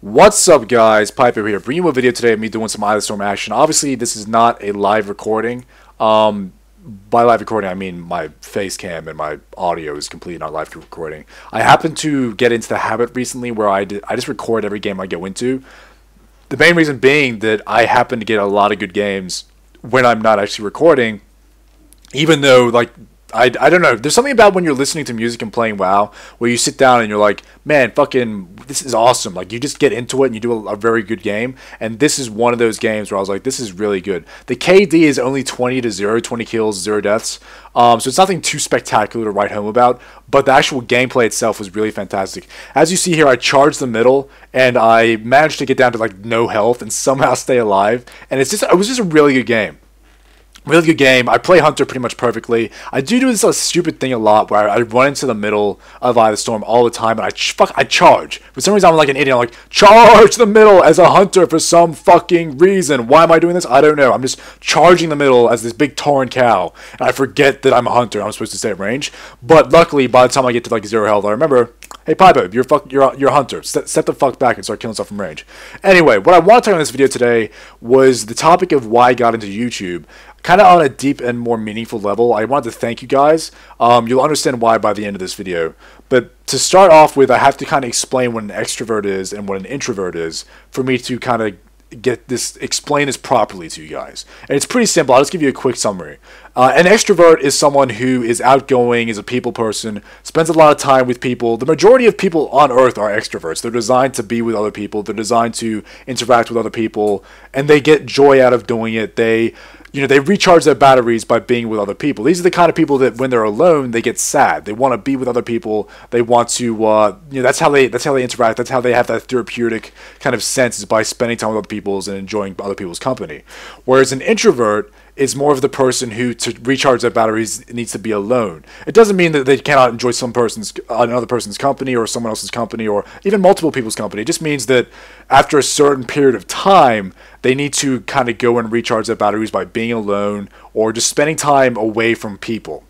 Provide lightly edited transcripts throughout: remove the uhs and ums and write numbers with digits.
What's up, guys? Pypo here, bringing you a video today of me doing some Eye of the Storm action. Obviously, this is not a live recording. By live recording, I mean my face cam and my audio is completely not live recording. I happened to get into the habit recently where I just record every game I go into. The main reason being that I happen to get a lot of good games when I'm not actually recording, even though, like, I don't know. There's something about when you're listening to music and playing WoW where you sit down and you're like, man, fucking, this is awesome. Like, you just get into it and you do a very good game. And this is one of those games where I was like, this is really good. The KD is only 20-0, 20 kills, 0 deaths. So it's nothing too spectacular to write home about. But the actual gameplay itself was really fantastic. As you see here, I charged the middle and I managed to get down to like no health and somehow stay alive. And it was just a really good game. Really good game. I play Hunter pretty much perfectly. I do this stupid thing a lot where I run into the middle of Eye of the Storm all the time and I charge. For some reason I'm like an idiot. I'm like, charge the middle as a Hunter for some fucking reason. Why am I doing this? I don't know. I'm just charging the middle as this big Tauren cow. And I forget that I'm a Hunter. I'm supposed to stay at range. But luckily, by the time I get to like 0 health, I remember, hey Pypo, you're a Hunter. Step the fuck back and start killing stuff from range. Anyway, what I want to talk on this video today was the topic of why I got into YouTube. Kind of on a deep and more meaningful level. I wanted to thank you guys. You'll understand why by the end of this video. But to start off with, I have to kind of explain what an extrovert is and what an introvert is for me to kind of explain this properly to you guys. And it's pretty simple. I'll just give you a quick summary. An extrovert is someone who is outgoing, is a people person, spends a lot of time with people. The majority of people on Earth are extroverts. They're designed to be with other people. They're designed to interact with other people, and they get joy out of doing it. They recharge their batteries by being with other people. These are the kind of people that when they're alone, they get sad. They want to be with other people. They want to, that's how they interact. That's how they have that therapeutic kind of sense, is by spending time with other people and enjoying other people's company. Whereas an introvert is more of the person who, to recharge their batteries, needs to be alone. It doesn't mean that they cannot enjoy another person's company or someone else's company or even multiple people's company. It just means that after a certain period of time, they need to kind of go and recharge their batteries by being alone or just spending time away from people.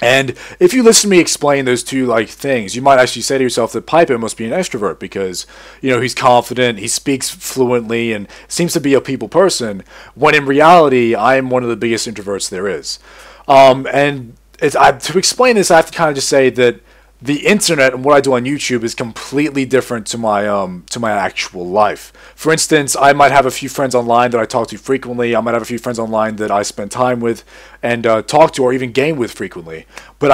And if you listen to me explain those two things, you might actually say to yourself that Pypo must be an extrovert because, he's confident, he speaks fluently, and seems to be a people person, when in reality, I am one of the biggest introverts there is. To explain this, I have to kind of just say that the internet and what I do on YouTube is completely different to my actual life. For instance, I might have a few friends online that I talk to frequently. I might have a few friends online that I spend time with and talk to or even game with frequently. But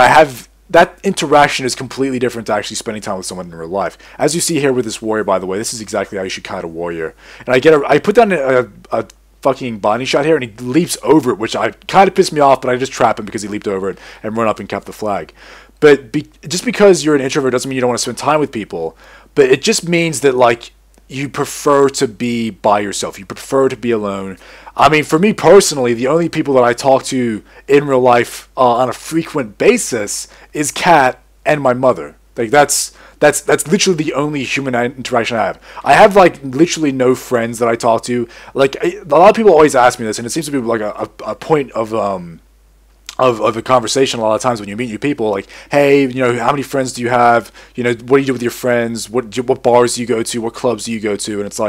that interaction is completely different to actually spending time with someone in real life. As you see here with this warrior, by the way, this is exactly how you should kite a warrior. And I put down a fucking binding shot here, and he leaps over it, which kind of pissed me off, but I just trap him because he leaped over it and run up and kept the flag. But just because you're an introvert doesn't mean you don't want to spend time with people. But it just means that, you prefer to be by yourself. You prefer to be alone. I mean, for me personally, the only people that I talk to in real life on a frequent basis is Kat and my mother. That's literally the only human interaction I have. I have literally no friends that I talk to. A lot of people always ask me this, and it seems to be a point of a conversation a lot of times when you meet new people, hey, how many friends do you have? What do you do with your friends? What bars do you go to? What clubs do you go to? And it's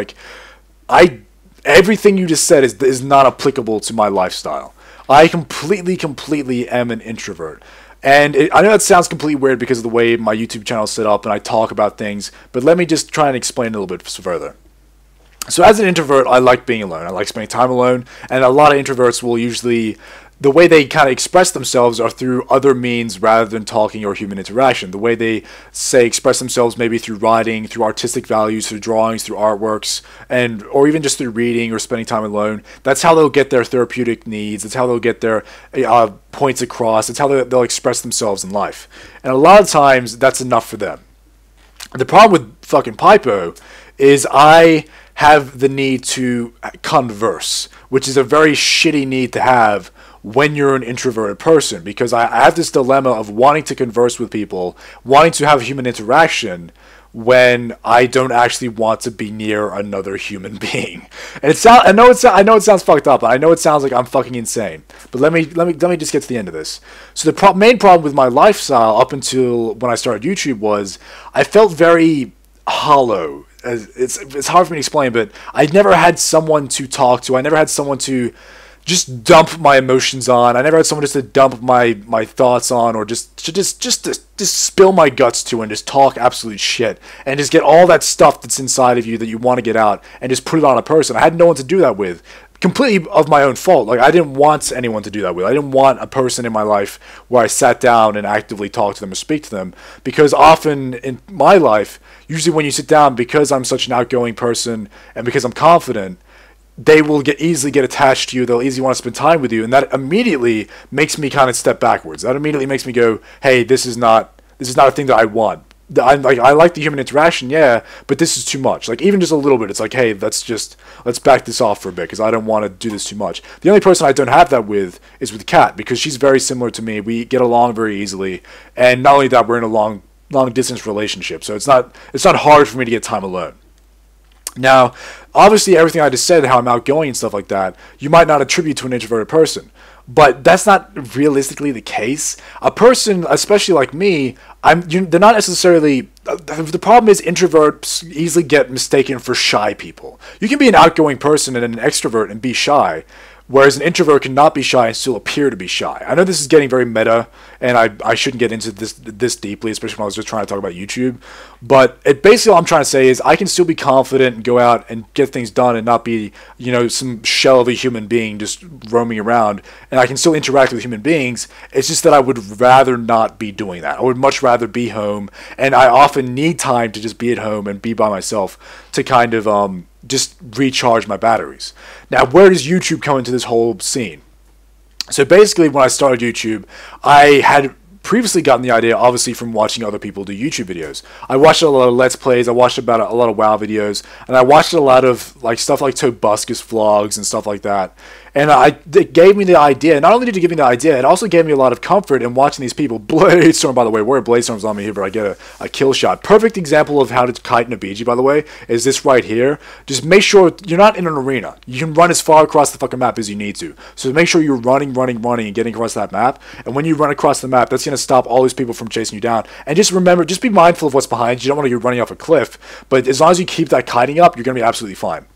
everything you just said is not applicable to my lifestyle. I completely am an introvert. And I know that sounds completely weird because of the way my YouTube channel is set up and I talk about things, but let me just try and explain a little bit further. So as an introvert, I like being alone. I like spending time alone, and a lot of introverts will usually, the way they kind of express themselves are through other means rather than talking or human interaction. The way they express themselves maybe through writing, through artistic values, through drawings, through artworks, or even just through reading or spending time alone. That's how they'll get their therapeutic needs. That's how they'll get their points across. That's how they'll express themselves in life. And a lot of times, that's enough for them. The problem with fucking Pypo is I have the need to converse, which is a very shitty need to have when you're an introverted person, because I have this dilemma of wanting to converse with people, wanting to have human interaction when I don't actually want to be near another human being. And I know it sounds fucked up, and I know it sounds like I'm fucking insane. But let me just get to the end of this. So the main problem with my lifestyle up until when I started YouTube was I felt very hollow. it's hard for me to explain, but I never had someone to talk to. I never had someone to just dump my emotions on. I never had someone just to dump my thoughts on, or just spill my guts to, and just talk absolute shit and just get all that stuff that's inside of you that you want to get out and just put it on a person. I had no one to do that with. Completely of my own fault. Like, I didn't want anyone to do that with. I didn't want a person in my life where I sat down and actively talked to them or speak to them, because often in my life, usually when you sit down, because I'm such an outgoing person and because I'm confident, they will easily get attached to you. They'll easily want to spend time with you, and that immediately makes me kind of step backwards. That immediately makes me go, hey, this is not a thing that I want. I like the human interaction, yeah, but this is too much. Like, even just a little bit, it's like, hey, let's back this off for a bit, because I don't want to do this too much. The only person I don't have that with is with Kat, because she's very similar to me. We get along very easily, and not only that, we're in a long distance relationship, so it's not hard for me to get time alone. Now, obviously, everything I just said, how I'm outgoing and stuff like that, you might not attribute to an introverted person. But that's not realistically the case. A person, especially like me, they're not necessarily... The problem is introverts easily get mistaken for shy people. You can be an outgoing person and an extrovert and be shy, whereas an introvert cannot be shy and still appear to be shy. I know this is getting very meta, and I shouldn't get into this deeply, especially when I was just trying to talk about YouTube. But basically all I'm trying to say is I can still be confident and go out and get things done and not be, some shell of a human being just roaming around. And I can still interact with human beings. It's just that I would rather not be doing that. I would much rather be home, and I often need time to just be at home and be by myself to kind of just recharge my batteries. Now, where does YouTube come into this whole scene? So basically, when I started YouTube, I had previously gotten the idea, obviously, from watching other people do YouTube videos. I watched a lot of Let's Plays, I watched about a lot of WoW videos, and I watched a lot of stuff like Tobuscus vlogs and stuff like that. And it gave me the idea. Not only did it give me the idea, it also gave me a lot of comfort in watching these people. Bladestorm, by the way, where Bladestorm's on me here, but I get a kill shot. Perfect example of how to kite in a BG, by the way, is this right here. Just make sure you're not in an arena. You can run as far across the fucking map as you need to. So make sure you're running, and getting across that map. And when you run across the map, that's going to stop all these people from chasing you down. And just remember, just be mindful of what's behind you. You don't want to be running off a cliff. But as long as you keep that kiting up, you're going to be absolutely fine.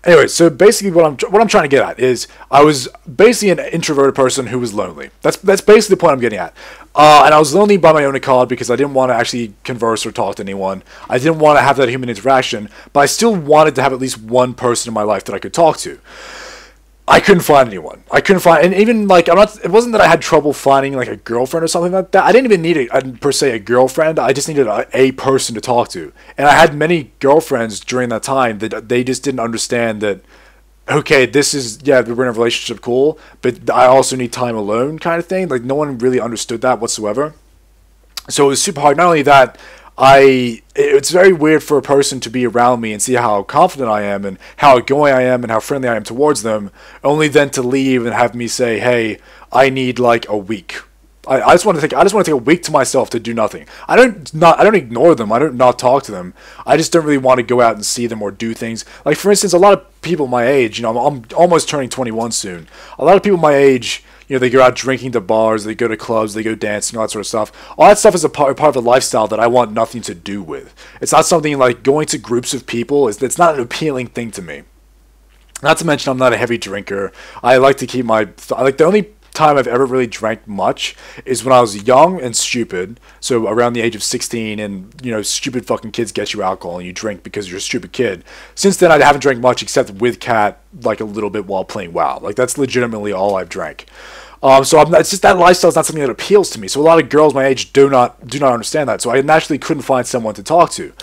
Anyway, so basically what I'm trying to get at is I was basically an introverted person who was lonely. That's basically the point I'm getting at. And I was lonely by my own accord because I didn't want to actually converse or talk to anyone. I didn't want to have that human interaction, but I still wanted to have at least one person in my life that I could talk to. I couldn't find anyone. And even it wasn't that I had trouble finding a girlfriend or something like that. I didn't even need per se a girlfriend. I just needed a person to talk to. And I had many girlfriends during that time that they just didn't understand that, okay, this is, yeah, we're in a relationship, cool, but I also need time alone kind of thing. No one really understood that whatsoever. So it was super hard. Not only that, it's very weird for a person to be around me and see how confident I am and how outgoing I am and how friendly I am towards them, only then to leave and have me say, hey, I need a week. I just want to take a week to myself to do nothing. I don't ignore them. I don't not talk to them. I just don't really want to go out and see them or do things. Like, for instance, a lot of people my age, I'm almost turning 21 soon. A lot of people my age, they go out drinking to bars, they go to clubs, they go dancing, all that sort of stuff. All that stuff is a part of a lifestyle that I want nothing to do with. It's not something like going to groups of people. It's not an appealing thing to me. Not to mention, I'm not a heavy drinker. I like to keep the only time I've ever really drank much is when I was young and stupid. So around the age of 16, and stupid fucking kids get you alcohol and you drink because you're a stupid kid. Since then, I haven't drank much except with Kat, a little bit while playing WoW. That's legitimately all I've drank. So it's just that lifestyle is not something that appeals to me. So a lot of girls my age do not understand that. So I naturally couldn't find someone to talk to,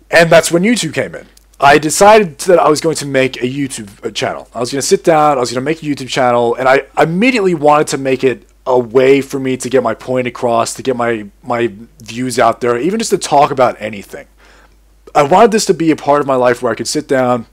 and that's when YouTube came in. I decided that I was going to make a YouTube channel. I was going to sit down, I was going to make a YouTube channel, and I immediately wanted to make it a way for me to get my point across, to get my views out there, even just to talk about anything. I wanted this to be a part of my life where I could sit down,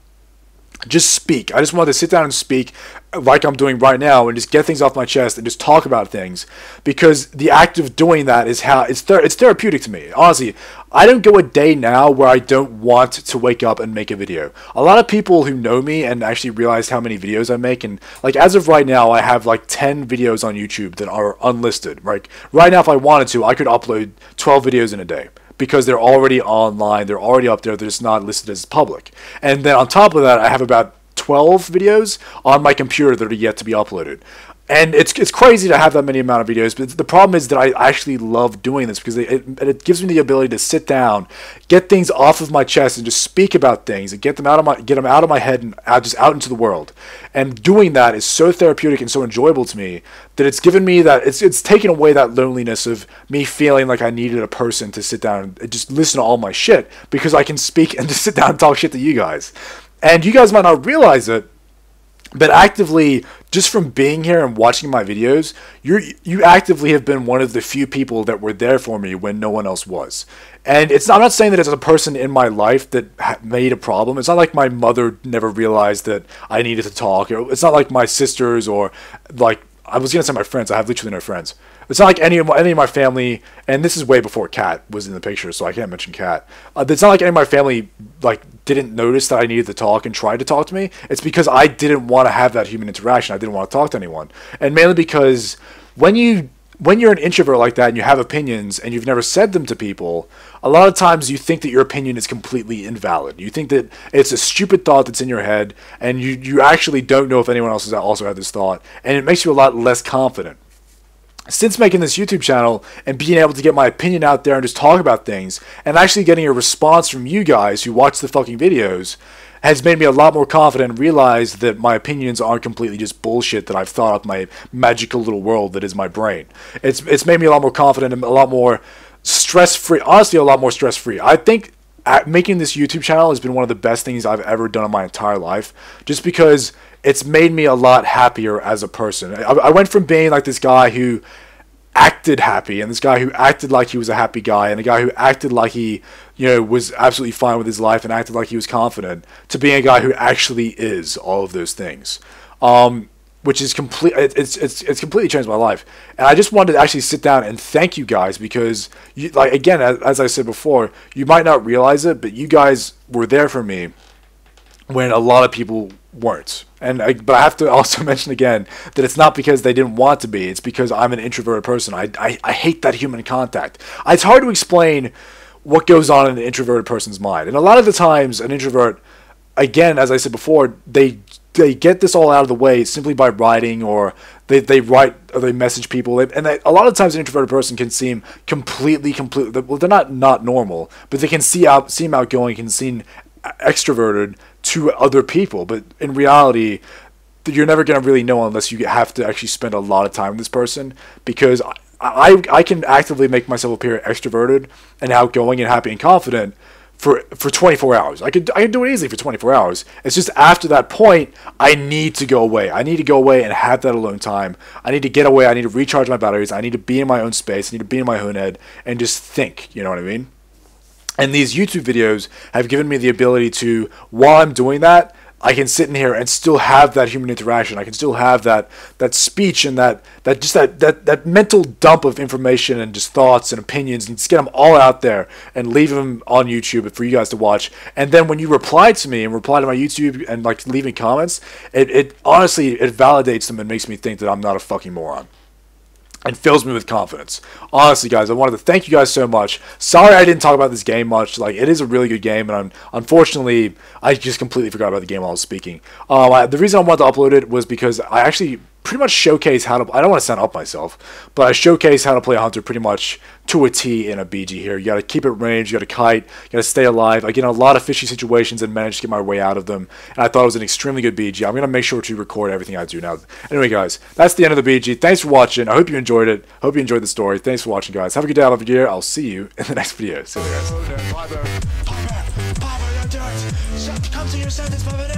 just speak. I just wanted to sit down and speak like I'm doing right now and just get things off my chest and just talk about things, because the act of doing that is how it's therapeutic to me. Honestly, I don't go a day now where I don't want to wake up and make a video. A lot of people who know me and actually realize how many videos I make, and as of right now, I have 10 videos on YouTube that are unlisted. Right now, if I wanted to, I could upload 12 videos in a day. because they're already online, they're already up there, they're just not listed as public. And then on top of that, I have about 12 videos on my computer that are yet to be uploaded. And it's crazy to have that many amount of videos, but the problem is that I actually love doing this because it gives me the ability to sit down, get things off of my chest, and just speak about things and get them out of my head and just out into the world. And doing that is so therapeutic and so enjoyable to me that it's given me that it's taken away that loneliness of me feeling like I needed a person to sit down and just listen to all my shit, because I can speak and just sit down and talk shit to you guys. And you guys might not realize it, but actively, just from being here and watching my videos, you actively have been one of the few people that were there for me when no one else was. And I'm not saying that it's a person in my life that made a problem. It's not like my mother never realized that I needed to talk. It's not like my sisters, or like, I was going to say my friends. I have literally no friends. It's not like any of my family, and this is way before Kat was in the picture, so I can't mention Kat. It's not like any of my family like didn't notice that I needed to talk and tried to talk to me. It's because I didn't want to have that human interaction. I didn't want to talk to anyone. And mainly because when you're an introvert like that and you have opinions and you've never said them to people, a lot of times you think that your opinion is completely invalid. You think that it's a stupid thought that's in your head, and you actually don't know if anyone else has also had this thought, and it makes you a lot less confident. Since making this YouTube channel and being able to get my opinion out there and just talk about things, and actually getting a response from you guys who watch the fucking videos, has made me a lot more confident and realize that my opinions aren't completely just bullshit that I've thought up my magical little world that is my brain. It's made me a lot more confident and a lot more stress-free. Honestly, a lot more stress-free. I think making this YouTube channel has been one of the best things I've ever done in my entire life, just because it's made me a lot happier as a person. I went from being like this guy who acted happy, and this guy who acted like he was a happy guy, and a guy who acted like he, was absolutely fine with his life and acted like he was confident, to being a guy who actually is all of those things. Which is it's completely changed my life. And I just wanted to actually sit down and thank you guys, because again, as I said before, you might not realize it, but you guys were there for me when a lot of people weren't. But I have to also mention again that it's not because they didn't want to be. It's because I'm an introverted person. I hate that human contact. It's hard to explain what goes on in an introverted person's mind. And a lot of the times, an introvert, again, as I said before, they get this all out of the way simply by writing, or they write, or they message people. A lot of times an introverted person can seem completely, well, they're not normal, but they can seem outgoing, can seem extroverted to other people. But in reality, you're never going to really know unless you have to actually spend a lot of time with this person, because I can actively make myself appear extroverted and outgoing and happy and confident for 24 hours. I could do it easily for 24 hours. It's just after that point, I need to go away. I need to go away and have that alone time. I need to get away. I need to recharge my batteries. I need to be in my own space. I need to be in my own head and just think. You know what I mean? And these YouTube videos have given me the ability to, while I'm doing that, I can sit in here and still have that human interaction. I can still have that speech and that mental dump of information and just thoughts and opinions, and just get them all out there and leave them on YouTube for you guys to watch. And then when you reply to me and reply to my YouTube and like leaving comments, it honestly validates them and makes me think that I'm not a fucking moron, and fills me with confidence. Honestly, guys, I wanted to thank you guys so much. Sorry I didn't talk about this game much. Like, it is a really good game, and unfortunately, I just completely forgot about the game while I was speaking. The reason I wanted to upload it was because I actually pretty much showcase how to, I don't want to sound up myself, but I showcase how to play a hunter pretty much to a T in a BG here. You got to keep it ranged, you got to kite, you got to stay alive. I get in a lot of fishy situations and manage to get my way out of them, and I thought it was an extremely good BG. I'm going to make sure to record everything I do now. Anyway, guys, that's the end of the BG. Thanks for watching. I hope you enjoyed it. Hope you enjoyed the story. Thanks for watching, guys. Have a good day, love your gear. I'll see you in the next video. See you guys. Come to your senses, Pypo.